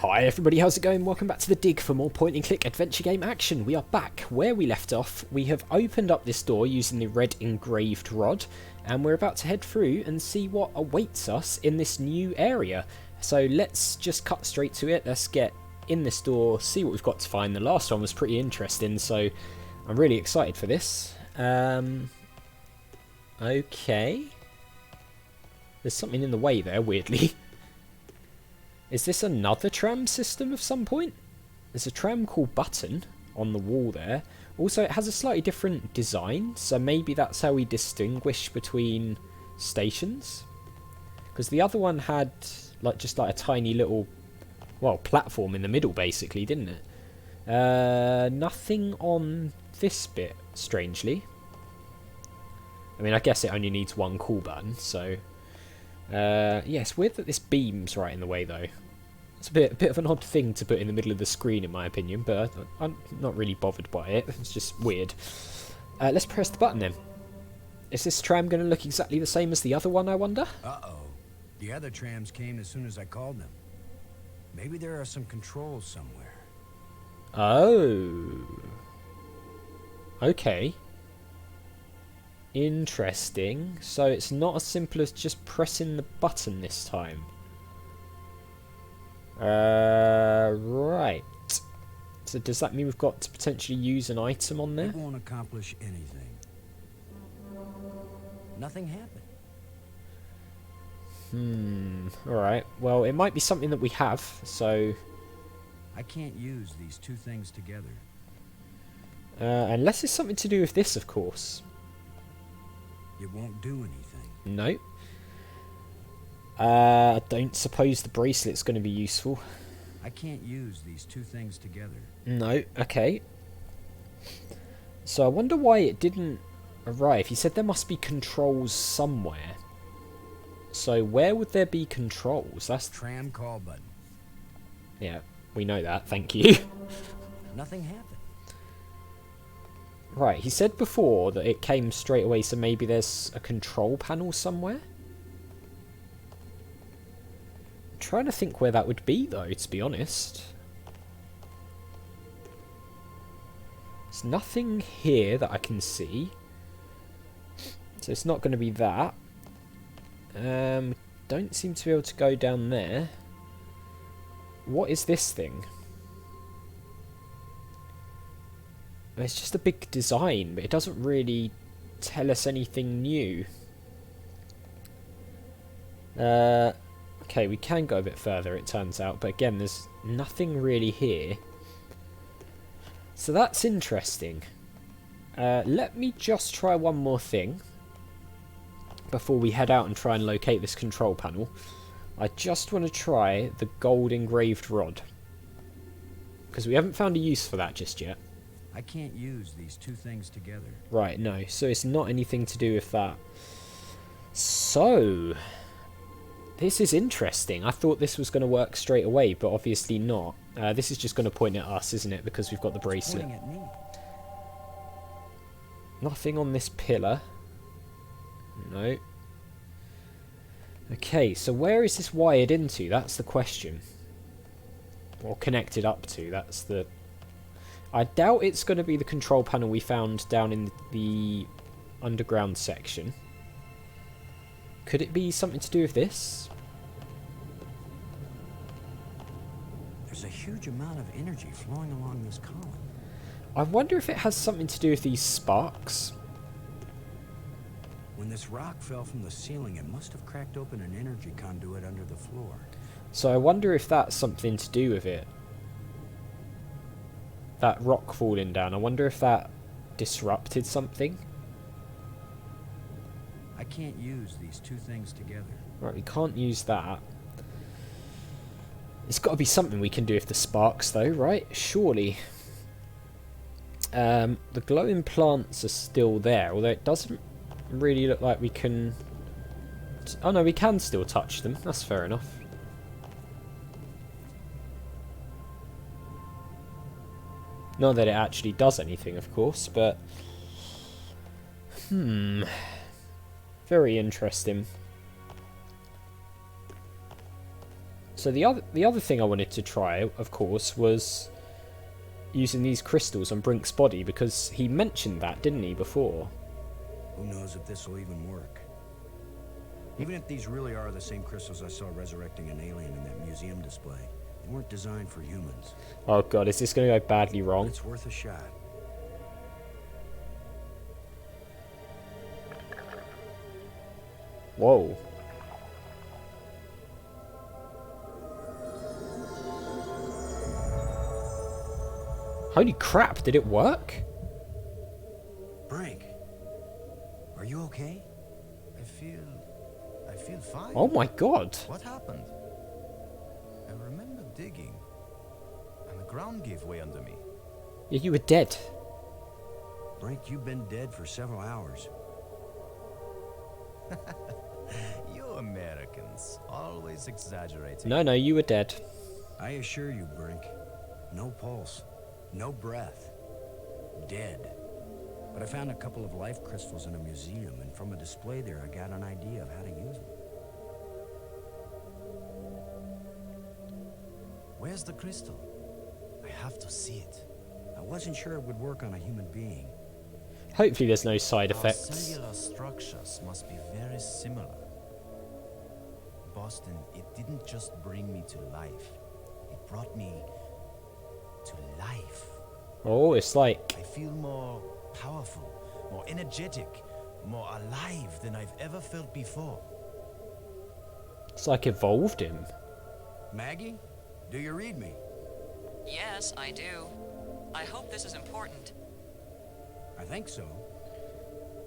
Hi everybody, how's it going? Welcome back to the dig for more point and click adventure game action. We are back where we left off. We have opened up this door using the red engraved rod, and we're about to head through and see what awaits us in this new area. So let's just cut straight to it. Let's get in this door, see what we've got to find. The last one was pretty interesting, so I'm really excited for this. Okay. There's something in the way there, weirdly. Is this another tram system of some point? There's a Tram Call Button on the wall there. Also, it has a slightly different design, so maybe that's how we distinguish between stations. Because the other one had just like a tiny little, well, platform in the middle, basically, didn't it? Nothing on this bit, strangely. I mean, I guess it only needs one call button, so... yeah, it's weird that this beam's right in the way, though. It's a bit of an odd thing to put in the middle of the screen, in my opinion, but I'm not really bothered by it. It's just weird. Let's press the button, then. Is this tram going to look exactly the same as the other one, I wonder? Uh-oh. The other trams came as soon as I called them. Maybe there are some controls somewhere. Oh. Okay. Interesting. So it's not as simple as just pressing the button this time. Right. So does that mean we've got to potentially use an item on there? It won't accomplish anything. Nothing happened. Alright. Well, it might be something that we have, so... I can't use these two things together. Unless it's something to do with this, of course. It won't do anything. No. I don't suppose the bracelet's going to be useful. I can't use these two things together. No, okay. So I wonder why it didn't arrive. He said there must be controls somewhere. So where would there be controls? That's Tram Call Button. Yeah, we know that, thank you. Nothing happened. Right, he said before that it came straight away, so maybe there's a control panel somewhere? I'm trying to think where that would be, though, to be honest. There's nothing here that I can see. So it's not going to be that. Don't seem to be able to go down there. What is this thing? It's just a big design, but it doesn't really tell us anything new. Okay, we can go a bit further, it turns out, but again, there's nothing really here. So that's interesting. Let me just try one more thing before we head out and try and locate this control panel. I just want to try the gold engraved rod, because we haven't found a use for that just yet. I can't use these two things together. Right, no. So it's not anything to do with that. So, this is interesting. I thought this was going to work straight away, but obviously not. This is just going to point at us, isn't it? Because we've got the bracelet. It's pointing at me. Nothing on this pillar. No. Okay, so where is this wired into? That's the question. Or connected up to. That's the... I doubt it's going to be the control panel we found down in the underground section. Could it be something to do with this? There's a huge amount of energy flowing along this column. I wonder if it has something to do with these sparks. When this rock fell from the ceiling, it must have cracked open an energy conduit under the floor. So I wonder if that's something to do with it. That rock falling down. I wonder if that disrupted something. I can't use these two things together. Right, we can't use that. It's got to be something we can do with the sparks, though, right? Surely. The glowing plants are still there, although it doesn't really look like we can... Oh no, we can still touch them. That's fair enough. Not that it actually does anything, of course, but... Very interesting. So the other thing I wanted to try, of course, was using these crystals on Brink's body, because he mentioned that, didn't he, before? Who knows if this will even work? Even if these really are the same crystals I saw resurrecting an alien in that museum display, they weren't designed for humans. Oh god, is this going to go badly wrong? It's worth a shot. Whoa. Holy crap, did it work? Brink, are you okay? I feel fine. Oh my god. What happened? I remember digging, and the ground gave way under me. Yeah, you were dead. Brink, you've been dead for several hours. You Americans, always exaggerating. No, you were dead. I assure you, Brink, no pulse, no breath, dead. But I found a couple of life crystals in a museum, and from a display there, I got an idea of how to use them. Where's the crystal? I have to see it. I wasn't sure it would work on a human being. Hopefully there's no side Our effects. cellular structures must be very similar. Boston, it didn't just bring me to life. It brought me to life. Oh, it's like... I feel more powerful, more energetic, more alive than I've ever felt before. It's like evolved him. Maggie, do you read me? Yes, I do. I hope this is important. I think so.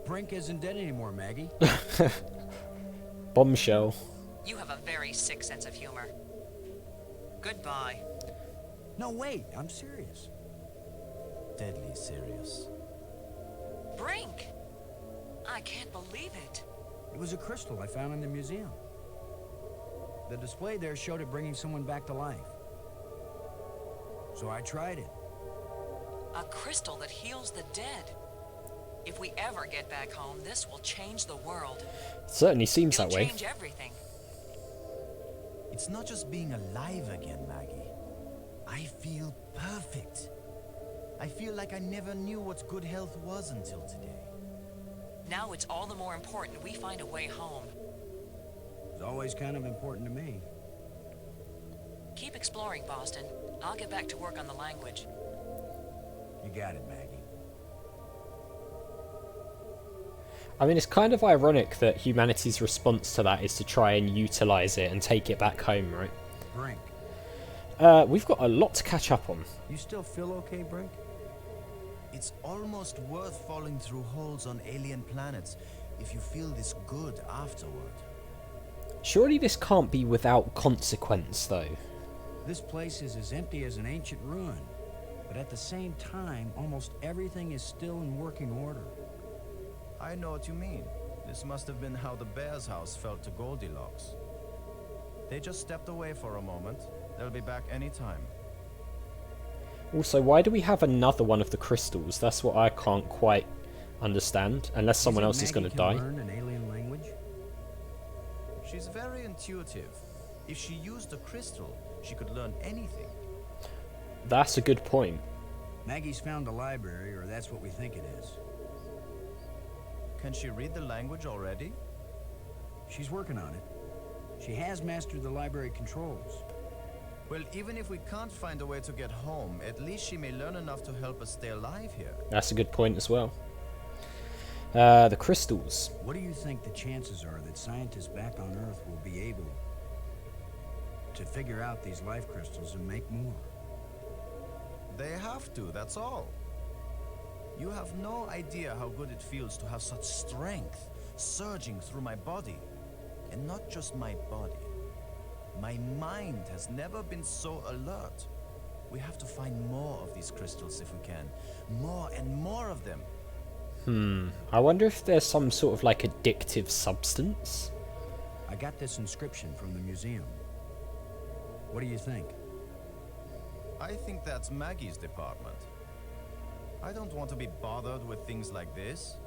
Brink isn't dead anymore, Maggie. Bombshell. You have a very sick sense of humor. Goodbye. No, wait, I'm serious. Deadly serious. Brink! I can't believe it. It was a crystal I found in the museum. The display there showed it bringing someone back to life. So I tried it. A crystal that heals the dead. If we ever get back home, this will change the world. Certainly seems It'll that way. change everything. It's not just being alive again, Maggie. I feel perfect. I feel like I never knew what good health was until today. Now it's all the more important we find a way home. It's always kind of important to me. Keep exploring, Boston. I'll get back to work on the language. You got it, Maggie. I mean, it's kind of ironic that humanity's response to that is to try and utilize it and take it back home, right? Brink, We've got a lot to catch up on. you still feel okay, Brink? It's almost worth falling through holes on alien planets if you feel this good afterward. Surely this can't be without consequence, though. This place is as empty as an ancient ruin. But at the same time, almost everything is still in working order. I know what you mean. This must have been how the bear's house felt to Goldilocks. They just stepped away for a moment. They'll be back anytime. Also, why do we have another one of the crystals? That's what I can't quite understand, unless someone else is going to die. Learn an alien language? She's very intuitive. If she used a crystal, she could learn anything. That's a good point. Maggie's found a library, or that's what we think it is. Can she read the language already? She's working on it. She has mastered the library controls. Well, even if we can't find a way to get home, at least she may learn enough to help us stay alive here. That's a good point as well. The crystals. What do you think the chances are that scientists back on Earth will be able to figure out these life crystals and make more? They have to, that's all. You have no idea how good it feels to have such strength surging through my body. And not just my body. My mind has never been so alert. We have to find more of these crystals if we can. More and more of them. I wonder if there's some sort of like addictive substance. I got this inscription from the museum. What do you think? I think that's Maggie's department. I don't want to be bothered with things like this.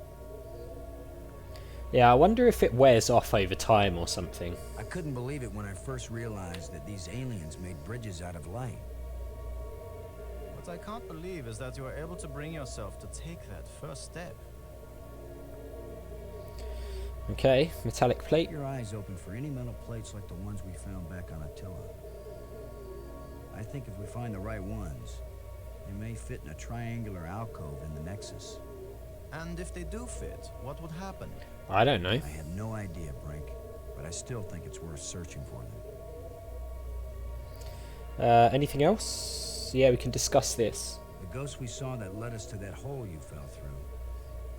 Yeah, I wonder if it wears off over time or something. I couldn't believe it when I first realized that these aliens made bridges out of light. What I can't believe is that you are able to bring yourself to take that first step. Okay, metallic plate. Keep your eyes open for any metal plates like the ones we found back on Attila. I think if we find the right ones, they may fit in a triangular alcove in the Nexus. And if they do fit, what would happen? I don't know. I have no idea, Brink, but I still think it's worth searching for them. Anything else? Yeah, we can discuss this. The ghost we saw that led us to that hole you fell through.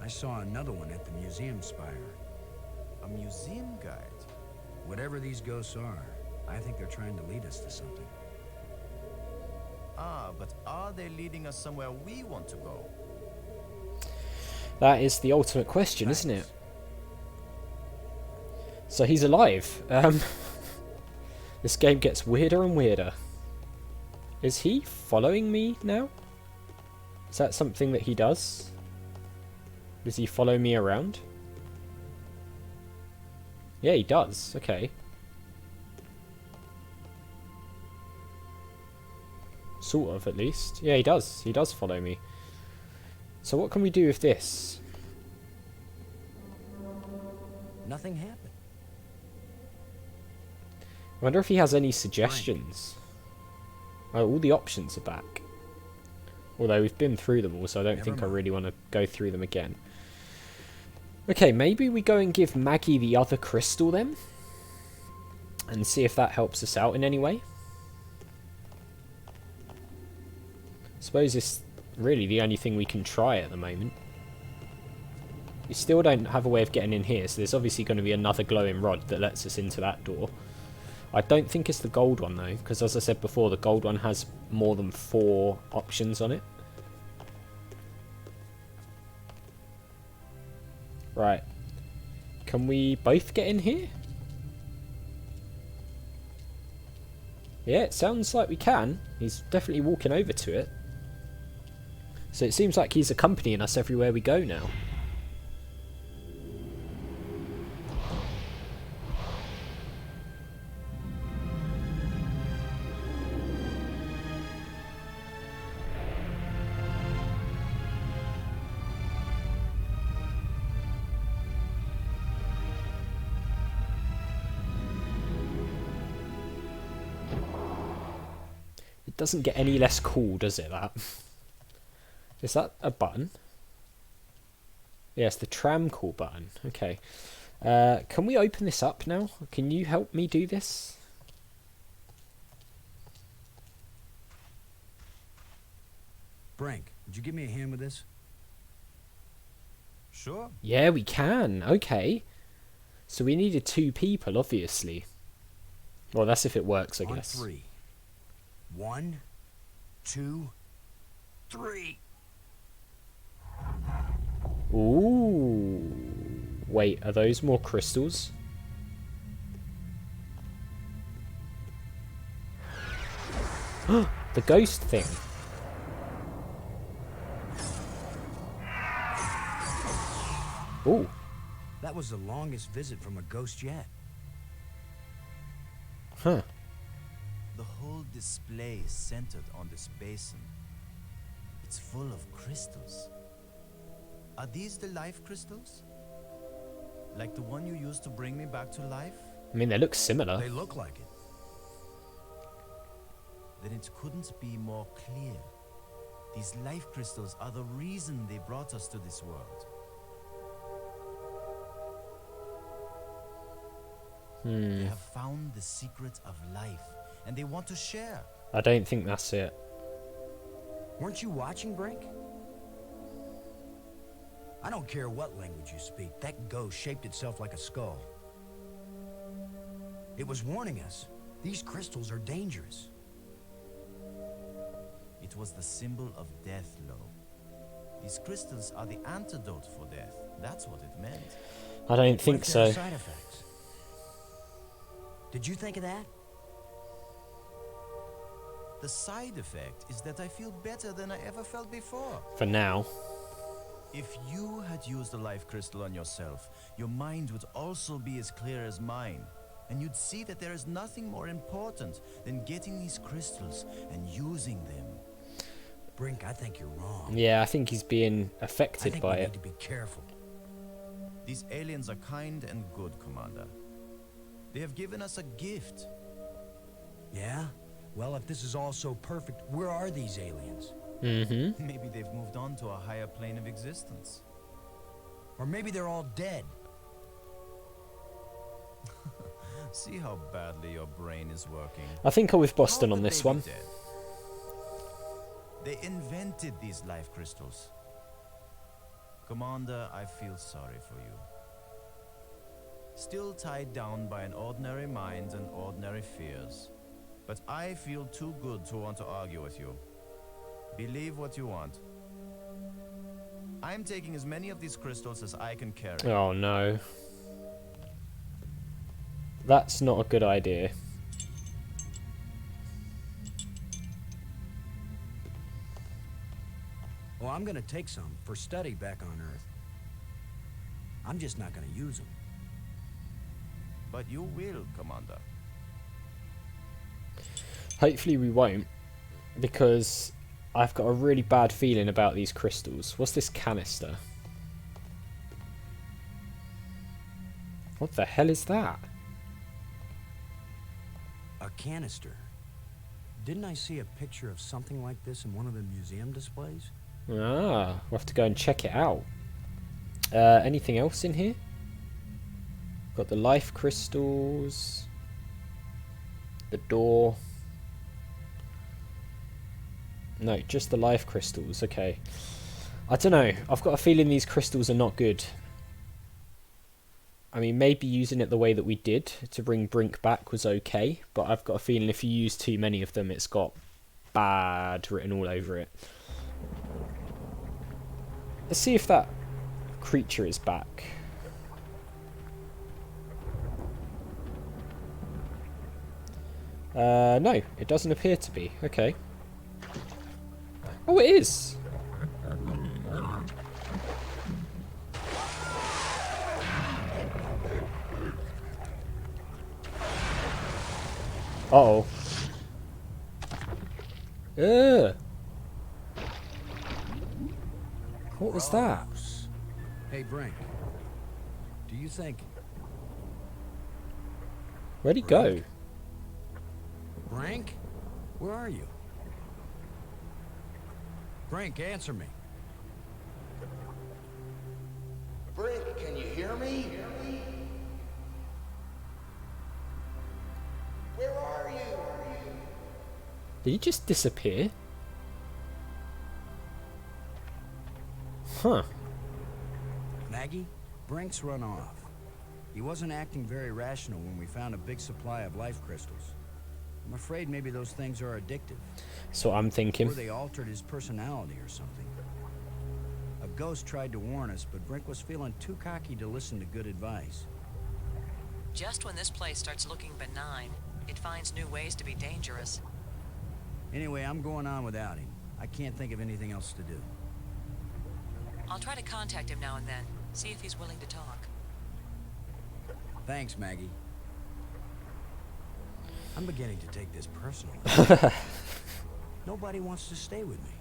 I saw another one at the museum spire. A museum guide? Whatever these ghosts are, I think they're trying to lead us to something. Ah, but are they leading us somewhere we want to go? That is the ultimate question, isn't it? So he's alive. This game gets weirder and weirder. Is he following me now? Is that something that he does? Does he follow me around? Yeah, he does. Okay. Sort of, at least. Yeah, he does. He does follow me. So what can we do with this? Nothing happened. I wonder if he has any suggestions. Oh, all the options are back. Although we've been through them all, so I don't think I really want to go through them again. Okay, maybe we go and give Maggie the other crystal then? And see if that helps us out in any way? Suppose it's really the only thing we can try at the moment. We still don't have a way of getting in here, so there's obviously going to be another glowing rod that lets us into that door. I don't think it's the gold one though, because as I said before, the gold one has more than 4 options on it. Right. Can we both get in here? Yeah, it sounds like we can. He's definitely walking over to it. So it seems like he's accompanying us everywhere we go now. It doesn't get any less cool, does it, that? Is that a button? Yes, the Tram Call Button. Okay. Can we open this up now? Can you help me do this? Brink, would you give me a hand with this? Sure. Yeah, we can. Okay. So we needed 2 people, obviously. Well, that's if it works, I guess. On 3. 1, 2, 3. Ooh. Wait, are those more crystals? The ghost thing. Ooh. That was the longest visit from a ghost yet. Huh. The whole display is centered on this basin. It's full of crystals. Are these the life crystals? Like the one you used to bring me back to life? I mean, they look similar. They look like it. Then it couldn't be more clear. These life crystals are the reason they brought us to this world. They have found the secret of life, and they want to share. I don't think that's it. Weren't you watching, Brink? I don't care what language you speak, that ghost shaped itself like a skull. It was warning us. These crystals are dangerous. It was the symbol of death, Lo. These crystals are the antidote for death. That's what it meant. I don't think What if there so. are side effects? Did you think of that? The side effect is that I feel better than I ever felt before. For now. If you had used the life crystal on yourself, your mind would also be as clear as mine. And you'd see that there is nothing more important than getting these crystals and using them. Brink, I think you're wrong. Yeah, I think he's being I affected think by we it. need to be careful. These aliens are kind and good, Commander. They have given us a gift. Yeah? Well, if this is all so perfect, where are these aliens? Mm-hmm. Maybe they've moved on to a higher plane of existence. Or maybe they're all dead. See how badly your brain is working. I think I'm with Boston How on could this they be one. dead? They invented these life crystals. Commander, I feel sorry for you. Still tied down by an ordinary mind and ordinary fears. But I feel too good to want to argue with you. Believe what you want. I'm taking as many of these crystals as I can carry. Oh no. That's not a good idea. Oh, I'm gonna take some for study back on Earth. I'm just not gonna use them. But you will, Commander. Hopefully we won't, because I've got a really bad feeling about these crystals. What's this canister? What the hell is that? A canister. Didn't I see a picture of something like this in one of the museum displays? Ah, we'll have to go and check it out. Anything else in here? Got the life crystals. The door. No, just the life crystals. Okay. I don't know. I've got a feeling these crystals are not good. I mean, maybe using it the way that we did to bring Brink back was okay, but I've got a feeling if you use too many of them, it's got bad written all over it. Let's see if that creature is back. No, it doesn't appear to be. Okay. Oh, it is! Uh-oh. Ugh. What was that? Gross. Hey, Brink. Do you think... Where'd he go? Brink? Where are you? Brink, answer me. Brink, can you hear me? Where are you? Did he just disappear? Huh. Maggie, Brink's run off. He wasn't acting very rational when we found a big supply of life crystals. I'm afraid maybe those things are addictive. That's what I'm thinking. Or they altered his personality or something. A ghost tried to warn us, but Brink was feeling too cocky to listen to good advice. Just when this place starts looking benign, it finds new ways to be dangerous. Anyway, I'm going on without him. I can't think of anything else to do. I'll try to contact him now and then, see if he's willing to talk. Thanks, Maggie. I'm beginning to take this personally. Nobody wants to stay with me.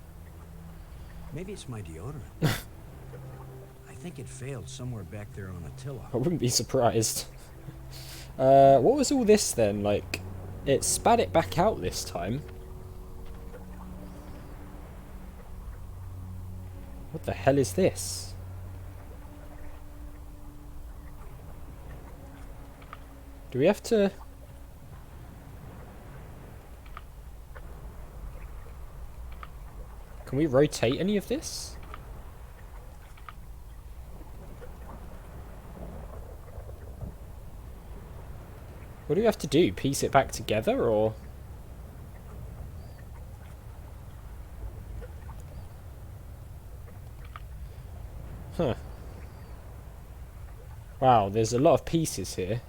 Maybe it's my deodorant. I think it failed somewhere back there on Attila. I wouldn't be surprised. What was all this then? Like, it spat it back out this time. What the hell is this? Do we have to... Can we rotate any of this? What do we have to do? Piece it back together, or...? Huh. Wow, there's a lot of pieces here.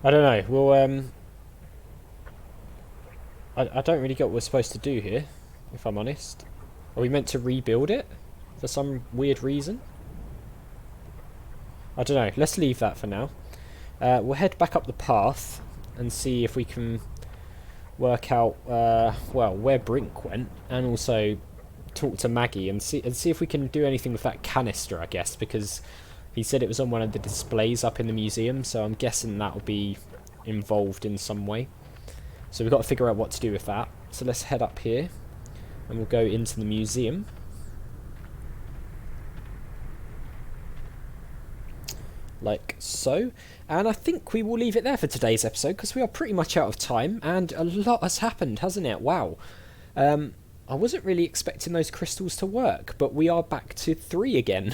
I don't know, well, I don't really get what we're supposed to do here. if I'm honest. Are we meant to rebuild it for some weird reason? I don't know. Let's leave that for now. We'll head back up the path and see if we can work out, well, where Brink went, and also talk to Maggie and see if we can do anything with that canister, I guess, because he said it was on one of the displays up in the museum, so I'm guessing that'll be involved in some way. So we've got to figure out what to do with that. So let's head up here, and we'll go into the museum. Like so. And I think we will leave it there for today's episode, because we are pretty much out of time, and a lot has happened, hasn't it? Wow. I wasn't really expecting those crystals to work, but we are back to 3 again.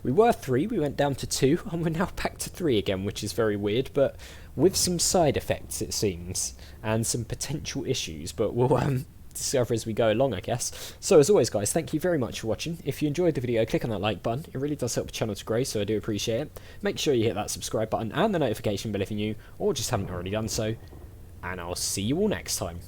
We were 3, we went down to 2, and we're now back to 3 again, which is very weird, but with some side effects, it seems, and some potential issues, but we'll discover as we go along, I guess. So as always, guys, thank you very much for watching. If you enjoyed the video, click on that like button. It really does help the channel to grow, so I do appreciate it. Make sure you hit that subscribe button and the notification bell if you're new, or just haven't already done so, and I'll see you all next time.